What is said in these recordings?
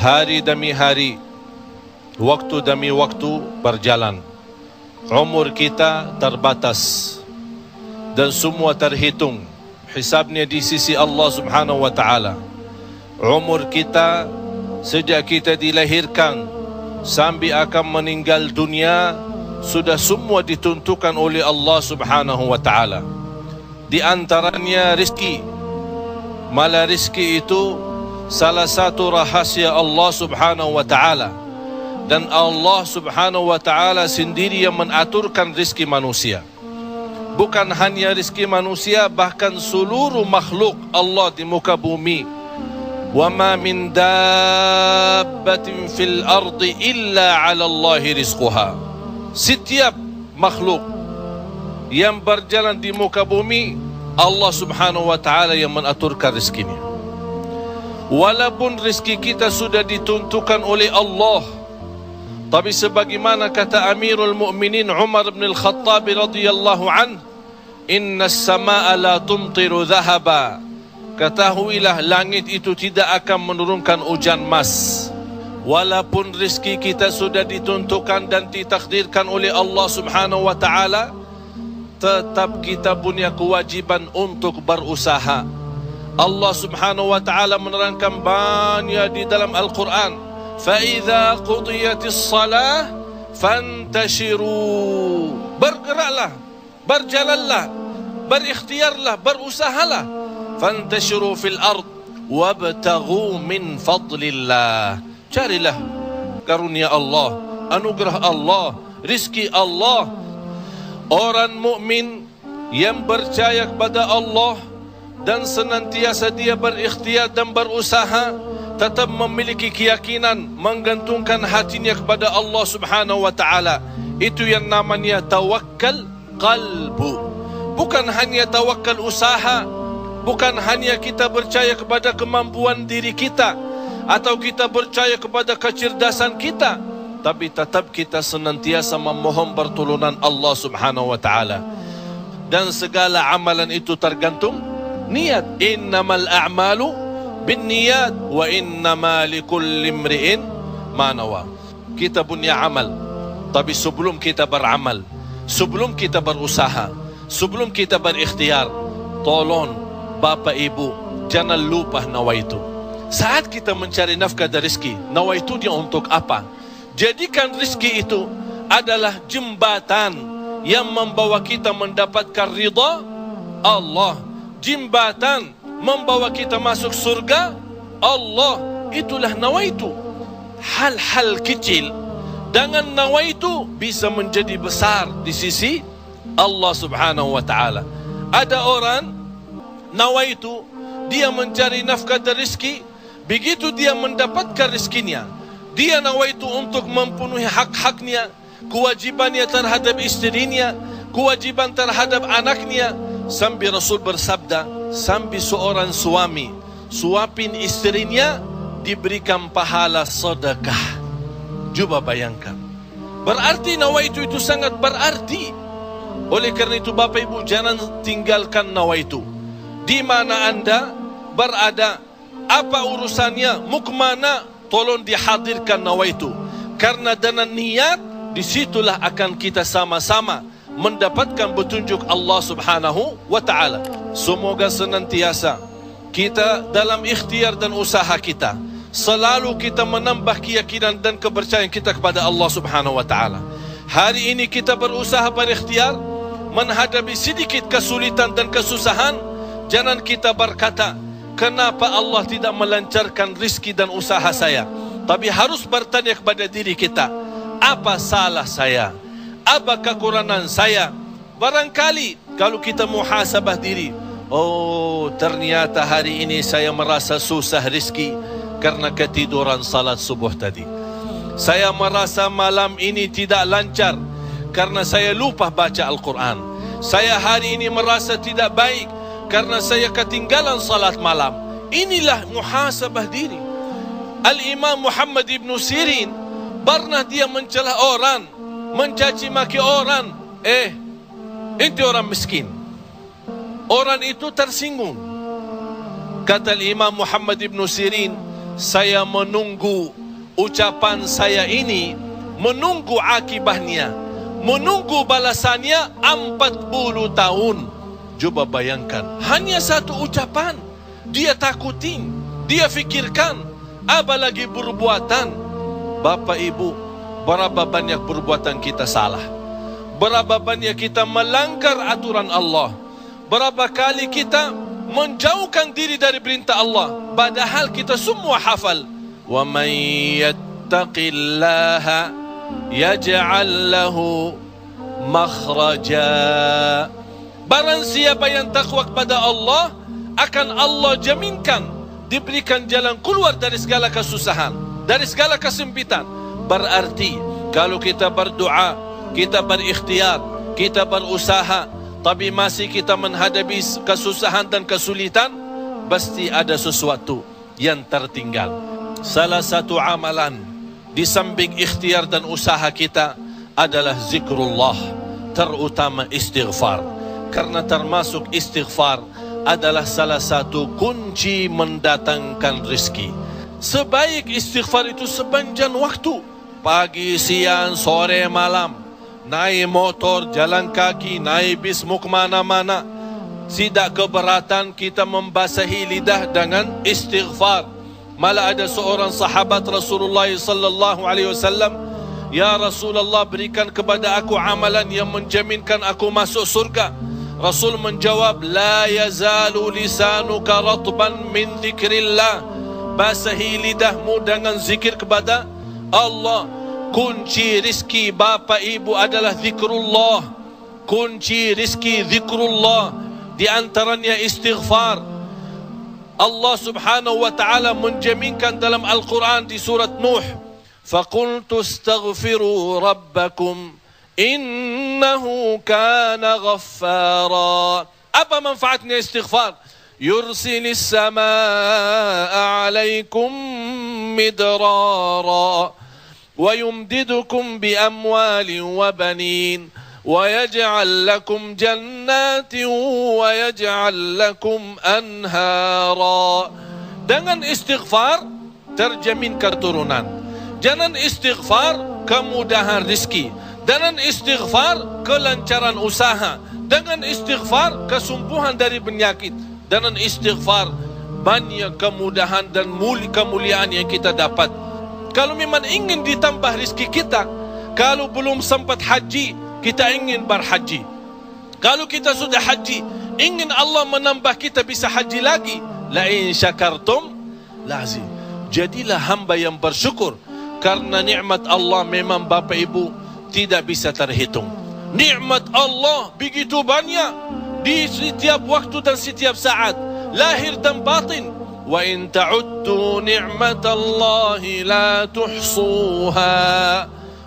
Hari demi hari, waktu demi waktu berjalan. Umur kita terbatas dan semua terhitung hisabnya di sisi Allah Subhanahu wa ta'ala. Umur kita sejak kita dilahirkan sampai akan meninggal dunia sudah semua ditentukan oleh Allah Subhanahu wa ta'ala. Di antaranya rizki. Malah rizki itu salah satu rahasia Allah Subhanahu wa ta'ala, dan Allah Subhanahu wa ta'ala sendiri yang mengaturkan rizki manusia. Bukan hanya rizki manusia, bahkan seluruh makhluk Allah di muka bumi. Wa ma min dabbatin fil ardi illa 'ala Allahi rizquha. Setiap makhluk yang berjalan di muka bumi, Allah Subhanahu wa ta'ala yang mengaturkan rizkinya. Walaupun rizki kita sudah ditentukan oleh Allah, tapi sebagaimana kata Amirul Mu'minin Umar bin Al-Khattab radhiyallahu anhu, inna as-samaa'a la tumtiru dhahaba. Ketahuilah langit itu tidak akan menurunkan hujan emas. Walaupun rizki kita sudah ditentukan dan ditakdirkan oleh Allah Subhanahu wa ta'ala, tetap kita punya kewajiban untuk berusaha. Allah Subhanahu wa ta'ala menerangkan banyak di dalam Al-Quran, فَإِذَا قُضِيَتِ الصَّلَاةِ فَانْتَشِرُوا. Bergeraklah, berjalanlah, berikhtiarlah, berusahalah. فَانْتَشِرُوا فِي الْأَرْضِ وَابْتَغُوا مِنْ فَضْلِ اللَّهِ. Carilah karunia Allah, anugerah Allah, rizki Allah. Orang mukmin yang percaya kepada Allah dan senantiasa dia berikhtiar dan berusaha, tetap memiliki keyakinan, menggantungkan hatinya kepada Allah Subhanahu wa ta'ala. Itu yang namanya tawakkal qalbu. Bukan hanya tawakal usaha, bukan hanya kita percaya kepada kemampuan diri kita atau kita percaya kepada kecerdasan kita, tapi tetap kita senantiasa memohon pertolongan Allah Subhanahu wa ta'ala. Dan segala amalan itu tergantung niat. Innamal a'malu binniyat wa innama likulli imri'in ma nawa. Kita punya amal, tapi sebelum kita beramal, sebelum kita berusaha, sebelum kita berikhtiar, tolong Bapak Ibu jangan lupa nawaitu. Saat kita mencari nafkah dan rezeki, nawaitu dia untuk apa? Jadikan rezeki itu adalah jembatan yang membawa kita mendapatkan ridha Allah, jembatan membawa kita masuk surga Allah. Itulah nawaitu. Hal-hal kecil dengan nawaitu bisa menjadi besar di sisi Allah Subhanahu wa ta'ala. Ada orang nawaitu, dia mencari nafkah dan rezeki. Begitu dia mendapatkan rezekinya, dia nawaitu untuk memenuhi hak-haknya, kewajibannya terhadap istrinya, kewajiban terhadap anaknya. Sampai Rasul bersabda, sampai seorang suami suapin istrinya diberikan pahala sedekah. Coba bayangkan, berarti nawaitu itu sangat berarti. Oleh karena itu Bapak Ibu jangan tinggalkan nawaitu. Di mana Anda berada, apa urusannya, mau kemana, tolong dihadirkan nawaitu. Karena dengan niat, disitulah akan kita sama-sama mendapatkan petunjuk Allah Subhanahu wa ta'ala. Semoga senantiasa kita dalam ikhtiar dan usaha kita, selalu kita menambah keyakinan dan kepercayaan kita kepada Allah Subhanahu wa ta'ala. Hari ini kita berusaha berikhtiar, menghadapi sedikit kesulitan dan kesusahan, jangan kita berkata, kenapa Allah tidak melancarkan rizki dan usaha saya? Tapi harus bertanya kepada diri kita, apa salah saya? Apa kekurangan saya? Barangkali kalau kita muhasabah diri, oh ternyata hari ini saya merasa susah rizki karena ketiduran salat subuh tadi. Saya merasa malam ini tidak lancar karena saya lupa baca Al-Quran. Saya hari ini merasa tidak baik karena saya ketinggalan salat malam. Inilah muhasabah diri. Al-Imam Muhammad ibn Sirin pernah dia mencela orang, mencaci maki orang. Itu orang miskin. Orang itu tersinggung. Kata Imam Muhammad ibn Sirin, saya menunggu ucapan saya ini, menunggu akibahnya, menunggu balasannya 40 tahun. Coba bayangkan, hanya satu ucapan dia takutin, dia fikirkan, apalagi perbuatan. Bapak Ibu, berapa banyak perbuatan kita salah, berapa banyak kita melanggar aturan Allah, berapa kali kita menjauhkan diri dari perintah Allah, padahal kita semua hafal. Wa man yattaqillaha yaj'al lahu makhraja. Barang siapa yang takwa kepada Allah, akan Allah jaminkan diberikan jalan keluar dari segala kesusahan, dari segala kesempitan. Berarti kalau kita berdoa, kita berikhtiar, kita berusaha, tapi masih kita menghadapi kesusahan dan kesulitan, pasti ada sesuatu yang tertinggal. Salah satu amalan di samping ikhtiar dan usaha kita adalah zikrullah, terutama istighfar. Karena termasuk istighfar adalah salah satu kunci mendatangkan rezeki. Sebaik istighfar itu sepanjang waktu, pagi, siang, sore, malam, naik motor, jalan kaki, naik bis, mau kemana-mana, tidak keberatan kita membasahi lidah dengan istighfar. Malah ada seorang sahabat Rasulullah sallallahu alaihi wasallam, "Ya Rasulullah, berikan kepada aku amalan yang menjaminkan aku masuk surga." Rasul menjawab, "La yazalu lisanuka ratban min dzikrillah." Basahi lidahmu dengan zikir kepada Allah. Kunci rizki Bapak Ibu adalah zikrullah. Kunci rizki zikrullah, di antaranya istighfar. Allah Subhanahu wa taala menjaminkan dalam Al-Quran di surat Nuh, "Faqultu astaghfiru rabbakum innahu kana ghaffara." Apa manfaatnya istighfar? Yursilis samaa alaikum midrara wa yumdidukum bi amwalin wa banin wa yaj'al lakum jannatin wa yaj'al lakum anhara. Dengan istighfar terjamin keturunan. Dengan istighfar kemudahan rezeki. Dengan istighfar kelancaran usaha. Dengan istighfar kesembuhan dari penyakit. Dengan istighfar banyak kemudahan dan kemuliaan yang kita dapat. Kalau memang ingin ditambah rezeki kita, kalau belum sempat haji, kita ingin berhaji. Kalau kita sudah haji, ingin Allah menambah kita bisa haji lagi. La in syakartum lazim. Jadilah hamba yang bersyukur, karena nikmat Allah memang Bapak Ibu tidak bisa terhitung. Nikmat Allah begitu banyak di setiap waktu dan setiap saat, lahir dan batin. Wa in ta'uddu ni'matallahi la tuhsuha.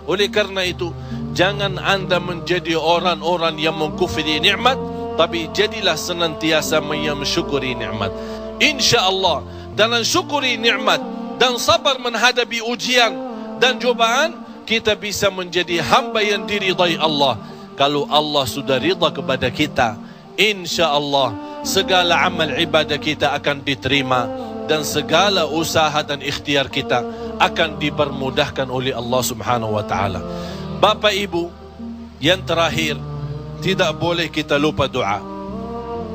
Oleh karena itu, jangan anda menjadi orang-orang yang mengkufri nikmat, tapi jadilah senantiasa mensyukuri nikmat. InsyaAllah dengan syukuri nikmat dan sabar menghadapi ujian dan cobaan, kita bisa menjadi hamba yang diridai Allah. Kalau Allah sudah ridha kepada kita, InsyaAllah segala amal ibadah kita akan diterima, dan segala usaha dan ikhtiar kita akan dipermudahkan oleh Allah Subhanahu wa taala. Bapak Ibu, yang terakhir, tidak boleh kita lupa doa.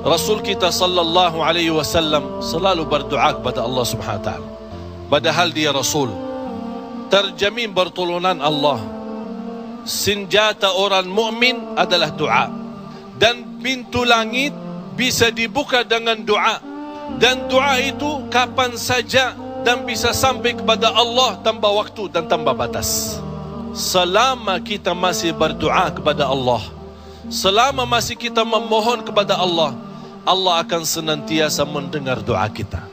Rasul kita sallallahu alaihi wasallam selalu berdoa kepada Allah Subhanahu wa taala. Padahal dia Rasul, terjamin pertolongan Allah. Senjata orang mukmin adalah doa, dan pintu langit bisa dibuka dengan doa, dan doa itu kapan saja dan bisa sampai kepada Allah tanpa waktu dan tanpa batas. Selama kita masih berdoa kepada Allah, selama masih kita memohon kepada Allah, Allah akan senantiasa mendengar doa kita.